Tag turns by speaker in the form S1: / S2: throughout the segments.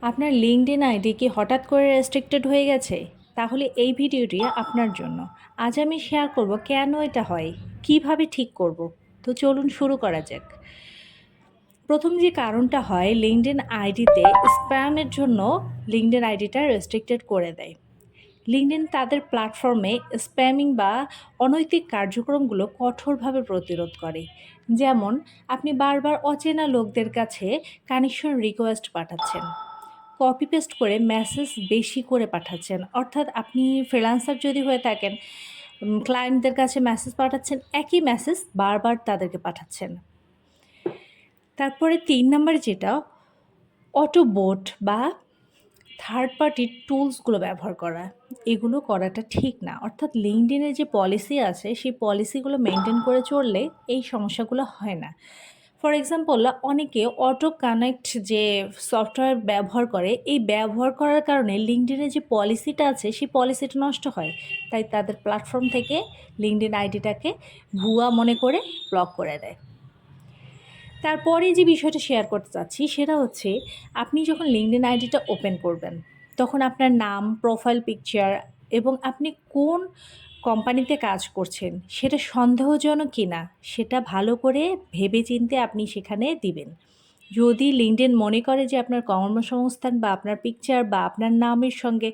S1: আপনার LinkedIn ID কি হঠাৎ করে রেস্ট্রিক্টেড হয়ে গেছে? তাহলে এই ভিডিওটি আপনার জন্য। আজ আমি শেয়ার করব কেন এটা হয়, কিভাবে ঠিক করব। তো চলুন শুরু করা যাক। প্রথম যে কারণটা হয়, লিঙ্কডইন আইডিতে স্প্যামের জন্য লিঙ্কডইন আইডিটা রেস্ট্রিক্টেড করে দেয়। লিঙ্কডইন তাদের প্ল্যাটফর্মে স্প্যামিং বা অনৈতিক কার্যক্রমগুলো কঠোরভাবে প্রতিরোধ করে। যেমন, আপনি বারবার অচেনা লোকদের কাছে কানেকশন রিকোয়েস্ট পাঠাচ্ছেন, কপি পেস্ট করে মেসেজ বেশি করে পাঠাচ্ছেন। অর্থাৎ আপনি ফ্রিল্যান্সার যদি হয়ে থাকেন, ক্লায়েন্টদের কাছে মেসেজ পাঠাচ্ছেন, একই মেসেজ বারবার তাদেরকে পাঠাচ্ছেন। তারপরে ৩ নাম্বার যেটা, অটো বোট বা থার্ড পার্টির টুলসগুলো ব্যবহার করা। এগুলো করাটা ঠিক না। অর্থাৎ লিঙ্কডইনের যে পলিসি আছে, সেই পলিসিগুলো মেনটেন করে চললে এই সমস্যাগুলো হয় না। ফর এক্সাম্পল, অনেকে অটো কানেক্ট যে সফটওয়্যার ব্যবহার করে, এই ব্যবহার করার কারণে লিঙ্কডইনের যে পলিসিটা আছে, সেই পলিসিটা নষ্ট হয়। তাই তাদের প্ল্যাটফর্ম থেকে লিঙ্কডইন আইডিটাকে ভুয়া মনে করে ব্লক করে দেয়। তারপরে যে বিষয়টা শেয়ার করতে চাচ্ছি সেটা হচ্ছে, আপনি যখন লিঙ্কডইন আইডিটা ওপেন করবেন, তখন আপনার নাম, প্রোফাইল পিকচার এবং আপনি কোন কোম্পানিতে কাজ করছেন সেটা সন্দেহজনক কিনা সেটা ভালো করে ভেবেচিন্তে আপনি সেখানে দিবেন। যদি লিঙ্কডইন মনে করে যে আপনার কর্মসংস্থান বা আপনার পিকচার বা আপনার নামের সঙ্গে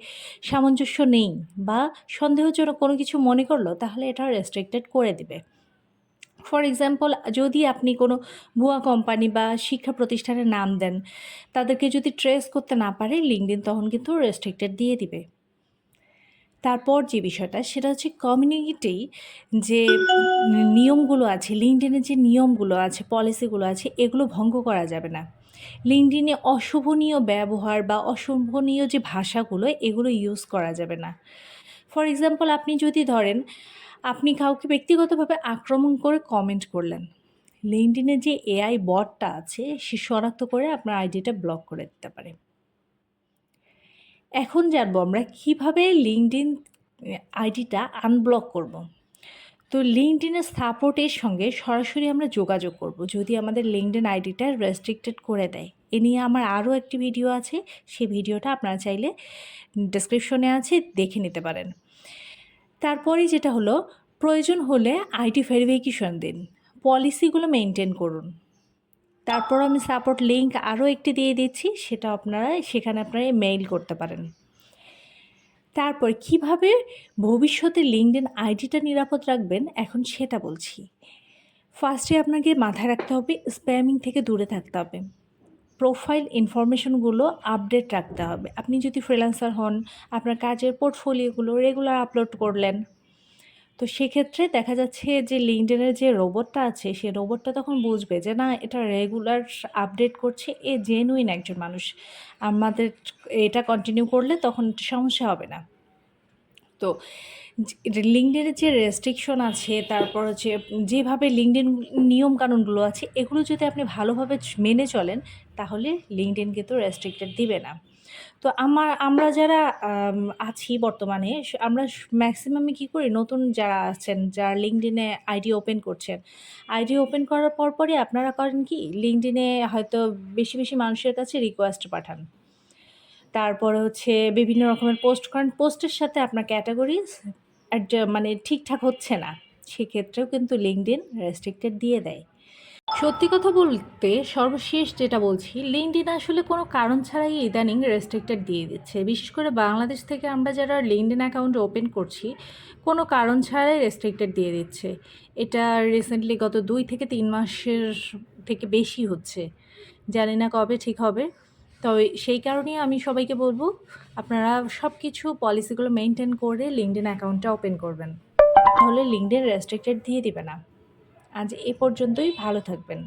S1: সামঞ্জস্য নেই বা সন্দেহজনক কোনো কিছু মনে করলো, তাহলে এটা রেস্ট্রিক্টেড করে দিবে। ফর এক্সাম্পল, যদি আপনি কোনো ভুয়া কোম্পানি বা শিক্ষা প্রতিষ্ঠানের নাম দেন, তাদেরকে যদি ট্রেস করতে না পারে, লিঙ্কডইন তখন কিন্তু রেস্ট্রিক্টেড দিয়ে দিবে। তারপর যে বিষয়টা সেটা হচ্ছে, কমিউনিটি যে নিয়মগুলো আছে, লিঙ্কডইনের যে নিয়মগুলো আছে, পলিসিগুলো আছে, এগুলো ভঙ্গ করা যাবে না। লিঙ্কডইনে অশোভনীয় ব্যবহার বা অশোভনীয় যে ভাষাগুলো, এগুলো ইউজ করা যাবে না। ফর এক্সাম্পল, আপনি যদি ধরেন আপনি কাউকে ব্যক্তিগতভাবে আক্রমণ করে কমেন্ট করলেন, লিঙ্কডইনে যে এআই বটটা আছে সে শনাক্ত করে আপনার আইডিটা ব্লক করে দিতে পারে। এখন জানবো আমরা কিভাবে লিঙ্কডইন আইডিটা আনব্লক করব। তো লিঙ্কডইনের সাপোর্টের সঙ্গে সরাসরি আমরা যোগাযোগ করব যদি আমাদের লিঙ্কডইন আইডিটা রেস্ট্রিক্টেড করে দেয়। এ নিয়ে আমার আরও একটি ভিডিও আছে, সেই ভিডিওটা আপনারা চাইলে ডেসক্রিপশনে আছে, দেখে নিতে পারেন। তারপরে যেটা হলো, প্রয়োজন হলে আইডি ভেরিফিকেশন দিন, পলিসিগুলো মেনটেন করুন। তারপর আমি সাপোর্ট লিঙ্ক আরও একটি দিয়ে দিচ্ছি, সেটা সেখানে আপনারা মেইল করতে পারেন। তারপর কিভাবে ভবিষ্যতে লিঙ্কডইন আইডিটা নিরাপদ রাখবেন, এখন সেটা বলছি। ফার্স্টে আপনাকে মাথায় রাখতে হবে, স্প্যামিং থেকে দূরে থাকতে হবে। প্রোফাইল ইনফরমেশনগুলো আপডেট রাখতে হবে। আপনি যদি ফ্রিল্যান্সার হন, আপনার কাজের পোর্টফোলিওগুলো রেগুলার আপলোড করলেন, তো সেক্ষেত্রে দেখা যাচ্ছে যে লিঙ্কডইনের যে রোবটটা আছে, সে রোবটটা তখন বুঝবে যে না, এটা রেগুলার আপডেট করছে, এ জেনুইন একজন মানুষ, আমাদের এটা কন্টিনিউ করলে তখন সমস্যা হবে না। তো লিঙ্কডইনের যে রেস্ট্রিকশন আছে, তারপর হচ্ছে যেভাবে লিঙ্কডইন নিয়মকানুনগুলো আছে, এগুলো যদি আপনি ভালোভাবে মেনে চলেন, তাহলে লিঙ্কডইন কিন্তু রেস্ট্রিক্টেড দিবে না। তো আমরা যারা আছি বর্তমানে, আমরা ম্যাক্সিমামই কী করি, নতুন যারা আছেন, যারা লিঙ্কডইনে আইডি ওপেন করছেন, আইডি ওপেন করার পরপরই আপনারা করেন কি, লিঙ্কডইনে হয়তো বেশি বেশি মানুষের কাছে রিকোয়েস্ট পাঠান। তারপরে হচ্ছে বিভিন্ন রকমের পোস্ট করেন, পোস্টের সাথে আপনার ক্যাটাগরিজ মানে ঠিকঠাক হচ্ছে না, সেক্ষেত্রেও কিন্তু লিঙ্কডইন রেস্ট্রিক্টেড দিয়ে দেয়। সত্যি কথা বলতে সর্বশেষ যেটা বলছি, লিঙ্কডইন আসলে কোনো কারণ ছাড়াই ইদানিং রেস্ট্রিক্টেড দিয়ে দিচ্ছে। বিশেষ করে বাংলাদেশ থেকে আমরা যারা লিঙ্কডইন অ্যাকাউন্ট ওপেন করছি, কোনো কারণ ছাড়াই রেস্ট্রিক্টেড দিয়ে দিচ্ছে। এটা রিসেন্টলি গত 2 থেকে 3 মাসের থেকে বেশি হচ্ছে। জানি না কবে ঠিক হবে। তবে সেই কারণেই আমি সবাইকে বলব, আপনারা সব কিছু পলিসিগুলো মেনটেন করে লিঙ্কডইন অ্যাকাউন্টটা ওপেন করবেন। তাহলে লিঙ্কডইন রেস্ট্রিক্টেড দিয়ে দিবে না। আজ এ পর্যন্তই, ভালো থাকবেন।